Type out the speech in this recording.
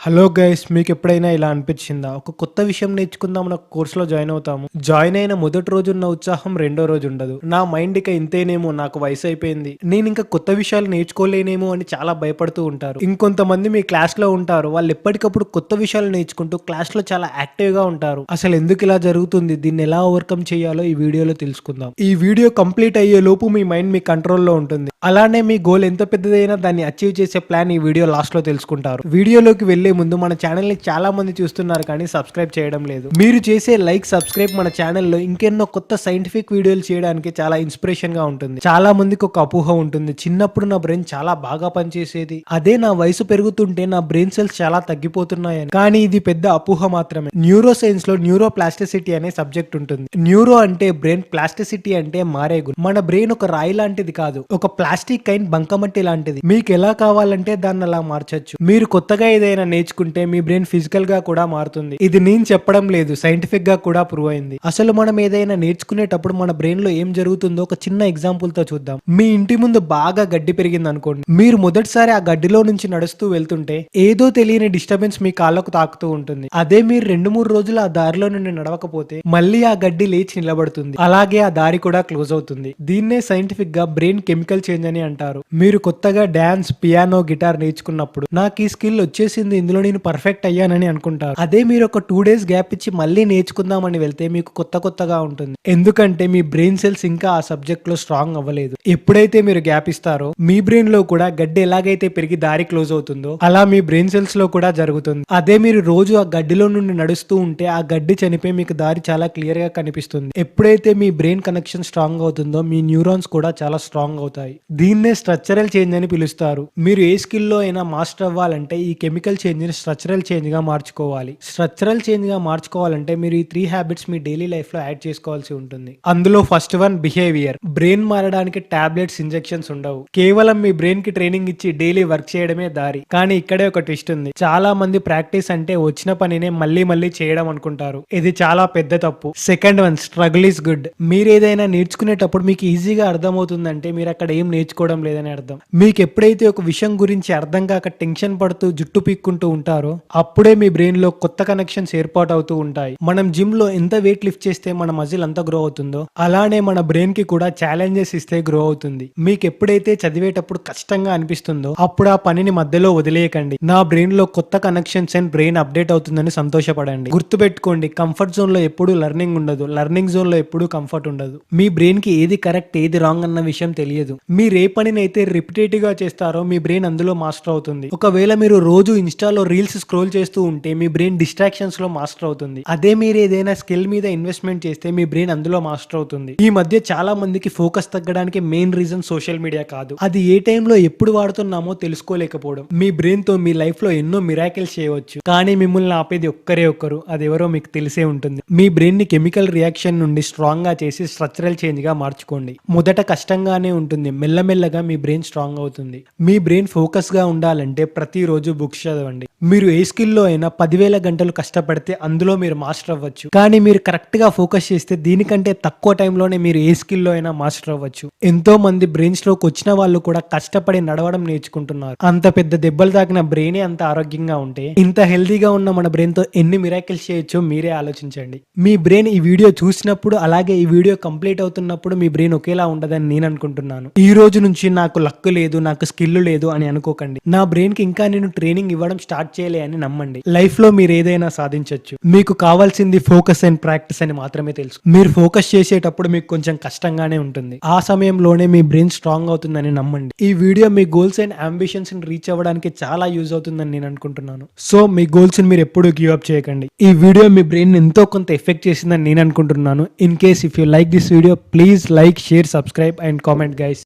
Hello guys, మీకు ఎప్పుడైనా ఇలా అనిపించిందా? ఒక కొత్త విషయం నేర్చుకుందాం ఒక కోర్సులో జాయిన్ అవుతాము. జాయిన్ అయిన మొదటి రోజు ఉన్న ఉత్సాహం రెండో రోజు ఉండదు. నా మైండ్ ఇక ఇంతేనేమో, నాకు వయసు అయిపోయింది, నేను ఇంకా కొత్త విషయాలు నేర్చుకోలేనేమో అని చాలా భయపడుతూ ఉంటారు. ఇంకొంతమంది మీ క్లాస్ లో ఉంటారు, వాళ్ళు ఎప్పటికప్పుడు కొత్త విషయాలు నేర్చుకుంటూ క్లాస్ లో చాలా యాక్టివ్ గా ఉంటారు. అసలు ఎందుకు ఇలా జరుగుతుంది, దీన్ని ఎలా ఓవర్కమ్ చేయాలో ఈ వీడియోలో తెలుసుకుందాం. ఈ వీడియో కంప్లీట్ అయ్యే లోపు మీ మైండ్ మీ కంట్రోల్లో ఉంటుంది. అలానే మీ గోల్ ఎంత పెద్దదైనా దాన్ని అచీవ్ చేసే ప్లాన్ ఈ వీడియో లాస్ట్ లో తెలుసుకుంటారు. వీడియోలోకి వెళ్లే ముందు మన ఛానల్ ని చాలా మంది చూస్తున్నారు కానీ సబ్స్క్రైబ్ చేయడం లేదు. మీరు చేసే లైక్, సబ్స్క్రైబ్ మన ఛానల్లో ఇంకెన్నో కొత్త సైంటిఫిక్ వీడియోలు చేయడానికి చాలా ఇన్స్పిరేషన్ గా ఉంటుంది. చాలా మందికి ఒక అపోహ ఉంటుంది, చిన్నప్పుడు నా బ్రెయిన్ చాలా బాగా పనిచేసేది, అదే నా వయసు పెరుగుతుంటే నా బ్రెయిన్ సెల్స్ చాలా తగ్గిపోతున్నాయని. కానీ ఇది పెద్ద అపోహ మాత్రమే. న్యూరో సైన్స్ లో న్యూరో ప్లాస్టిసిటీ అనే సబ్జెక్ట్ ఉంటుంది. న్యూరో అంటే బ్రెయిన్, ప్లాస్టిసిటీ అంటే మారే గుణం. మన బ్రెయిన్ ఒక రాయి లాంటిది కాదు, ఒక ప్లాస్టిక్ కైన్ బంకమట్టి లాంటిది. మీకు ఎలా కావాలంటే దాన్ని అలా మార్చొచ్చు. మీరు కొత్తగా ఏదైనా నేర్చుకుంటే మీ బ్రెయిన్ ఫిజికల్ గా కూడా మారుతుంది. ఇది నేను చెప్పడం లేదు, సైంటిఫిక్ గా కూడా ప్రూవ్ అయింది. అసలు మనం ఏదైనా నేర్చుకునేటప్పుడు మన బ్రెయిన్ లో ఏం జరుగుతుందో ఒక చిన్న ఎగ్జాంపుల్ తో చూద్దాం. మీ ఇంటి ముందు బాగా గడ్డి పెరిగింది అనుకోండి. మీరు మొదటిసారి ఆ గడ్డిలో నుంచి నడుస్తూ వెళ్తుంటే ఏదో తెలియని డిస్టర్బెన్స్ మీ కాళ్ళకు తాకుతూ ఉంటుంది. అదే మీరు 2-3 రోజులు ఆ దారిలో నుండి నడవకపోతే మళ్ళీ ఆ గడ్డి లేచి నిలబడుతుంది. అలాగే ఆ దారి కూడా క్లోజ్ అవుతుంది. దీన్నే సైంటిఫిక్ గా బ్రెయిన్ కెమికల్ చేంజ్ అని అంటారు. మీరు కొత్తగా డాన్స్, పియానో, గిటార్ నేర్చుకున్నప్పుడు నాకు ఈ స్కిల్ వచ్చేసింది, ఇందులో నేను పర్ఫెక్ట్ అయ్యానని అనుకుంటారు. అదే మీరు ఒక 2 days గ్యాప్ ఇచ్చి మళ్ళీ నేర్చుకుందామని వెళ్తే మీకు కొత్తగా ఉంటుంది. ఎందుకంటే మీ బ్రెయిన్ సెల్స్ ఇంకా ఆ సబ్జెక్ట్ లో స్ట్రాంగ్ అవ్వలేదు. ఎప్పుడైతే మీరు గ్యాప్ ఇస్తారో మీ బ్రెయిన్ లో కూడా గడ్డి ఎలాగైతే పెరిగి దారి క్లోజ్ అవుతుందో అలా మీ బ్రెయిన్ సెల్స్ లో కూడా జరుగుతుంది. అదే మీరు రోజు ఆ గడ్డిలో నుండి నడుస్తూ ఉంటే ఆ గడ్డి చనిపోయి మీకు దారి చాలా క్లియర్ గా కనిపిస్తుంది. ఎప్పుడైతే మీ బ్రెయిన్ కనెక్షన్ స్ట్రాంగ్ అవుతుందో మీ న్యూరాన్స్ కూడా చాలా స్ట్రాంగ్ అవుతాయి. దీన్నే స్ట్రక్చరల్ చేంజ్ అని పిలుస్తారు. మీరు ఏ స్కిల్లో అయినా మాస్టర్ అవ్వాలంటే ఈ కెమికల్ చేంజ్ ని స్ట్రక్చరల్ చేంజ్ గా మార్చుకోవాలి. స్ట్రక్చరల్ చేంజ్ గా మార్చుకోవాలంటే మీరు ఈ 3 హ్యాబిట్స్ మీ డైలీ లైఫ్ లో యాడ్ చేసుకోవాల్సి ఉంటుంది. అందులో ఫస్ట్ వన్ బిహేవియర్. బ్రెయిన్ మారడానికి టాబ్లెట్స్, ఇంజెక్షన్స్ ఉండవు. కేవలం మీ బ్రెయిన్ కి ట్రైనింగ్ ఇచ్చి డైలీ వర్క్ చేయడమే దారి. కానీ ఇక్కడే ఒక ట్విస్ట్ ఉంది. చాలా మంది ప్రాక్టీస్ అంటే వచ్చిన పనినే మళ్ళీ చేయడం అనుకుంటారు. ఇది చాలా పెద్ద తప్పు. Second one struggle is good. మీరు ఏదైనా నేర్చుకునేటప్పుడు మీకు ఈజీగా అర్థమవుతుందంటే మీరు అక్కడ ఏం నేర్చుకోవడం లేదని అర్థం. మీకు ఎప్పుడైతే ఒక విషయం గురించి అర్థం కాక టెన్షన్ పడుతూ జుట్టు పీక్కుంటూ ఉంటారో అప్పుడే మీ బ్రెయిన్ లో కొత్త కనెక్షన్స్ ఏర్పాటు అవుతూ ఉంటాయి. మనం జిమ్ లో ఎంత వెయిట్ లిఫ్ట్ చేస్తే మన మజిల్ అంత గ్రో అవుతుందో అలానే మన బ్రెయిన్ కి కూడా ఛాలెంజెస్ ఇస్తే గ్రో అవుతుంది. మీకు ఎప్పుడైతే చదివేటప్పుడు కష్టంగా అనిపిస్తుందో అప్పుడు ఆ పనిని మధ్యలో వదిలేయకండి. నా బ్రెయిన్ లో కొత్త కనెక్షన్స్ అండ్ బ్రెయిన్ అప్డేట్ అవుతుందని సంతోషపడండి. గుర్తుపెట్టుకోండి, కంఫర్ట్ జోన్ లో ఎప్పుడు లెర్నింగ్ ఉండదు, లెర్నింగ్ జోన్ లో ఎప్పుడు కంఫర్ట్ ఉండదు. మీ బ్రెయిన్ కి ఏది కరెక్ట్, ఏది రాంగ్ అన్న విషయం తెలియదు. మీరు ఏ పనినైతే రిపిటేటివ్ గా చేస్తారో మీ బ్రెయిన్ అందులో మాస్టర్ అవుతుంది. ఒకవేళ మీరు రోజు ఇన్స్టాలో రీల్స్ స్క్రోల్ చేస్తూ ఉంటే మీ బ్రెయిన్ డిస్ట్రాక్షన్స్ లో మాస్టర్ అవుతుంది. అదే మీరు ఏదైనా స్కిల్ మీద ఇన్వెస్ట్మెంట్ చేస్తే మీ బ్రెయిన్ అందులో మాస్టర్ అవుతుంది. ఈ మధ్య చాలా మందికి ఫోకస్ తగ్గడానికి మెయిన్ రీజన్ సోషల్ మీడియా కాదు, అది ఏ టైంలో ఎప్పుడు వాడుతున్నామో తెలుసుకోలేకపోవడం. మీ బ్రెయిన్ తో మీ లైఫ్ లో ఎన్నో మిరాకిల్స్ చేయవచ్చు, కానీ మిమ్మల్ని ఆపేది ఒక్కరే ఒక్కరు, అదెవరో మీకు తెలిసే ఉంటుంది. మీ బ్రెయిన్ ని కెమికల్ రియాక్షన్ నుండి స్ట్రాంగ్ గా చేసి స్ట్రక్చరల్ చేంజ్ గా మార్చుకోండి. మొదట కష్టంగానే ఉంటుంది, మెల్లమెల్లగా మీ బ్రెయిన్ స్ట్రాంగ్ అవుతుంది. మీ బ్రెయిన్ ఫోకస్ గా ఉండాలంటే ప్రతిరోజు బుక్స్ చదవండి. మీరు ఏ స్కిల్లో అయినా 10,000 గంటలు కష్టపడితే అందులో మీరు మాస్టర్ అవ్వచ్చు. కానీ మీరు కరెక్ట్ గా ఫోకస్ చేస్తే దీనికంటే తక్కువ టైంలోనే మీరు ఏ స్కిల్లో అయినా మాస్టర్ అవ్వచ్చు. ఎంతో మంది బ్రెయిన్ స్ట్రోక్ వచ్చిన వాళ్ళు కూడా కష్టపడి నడవడం నేర్చుకుంటున్నారు. అంత పెద్ద దెబ్బలు తాకిన బ్రెయినే అంత ఆరోగ్యంగా ఉంటే ఇంత హెల్దీగా ఉన్న మన బ్రెయిన్ తో ఎన్ని మిరాకిల్స్ చేయొచ్చో మీరే ఆలోచించండి. మీ బ్రెయిన్ ఈ వీడియో చూసినప్పుడు అలాగే ఈ వీడియో కంప్లీట్ అవుతున్నప్పుడు మీ బ్రెయిన్ ఒకేలా ఉండదని నేను అనుకుంటున్నాను. ఈ రోజు నుంచి నాకు లక్ లేదు, నాకు స్కిల్ లేదు అని అనుకోకండి. నా బ్రెయిన్ కి ఇంకా నేను ట్రైనింగ్ ఇవ్వడం స్టార్ట్ చేయలే అని నమ్మండి. లైఫ్ లో మీరు ఏదైనా సాధించవచ్చు. మీకు కావాల్సింది ఫోకస్ అండ్ ప్రాక్టీస్ అని మాత్రమే తెలుసు. మీరు ఫోకస్ చేసేటప్పుడు మీకు కొంచెం కష్టంగానే ఉంటుంది. ఆ సమయంలోనే మీ బ్రెయిన్ స్ట్రాంగ్ అవుతుందని నమ్మండి. ఈ video me goals and ambitions ని రీచ్ అవ్వడానికి చాలా యూజ్ అవుతుందని నేను అనుకుంటున్నాను. సో మీ గోల్స్ ని మీరు ఎప్పుడు గివ్ అప్ చేయకండి. ఈ వీడియో మీ బ్రెయిన్ ఎంతో కొంత ఎఫెక్ట్ చేసిందని నేను అనుకుంటున్నాను. In case if you like this video, please like, share, subscribe and comment guys.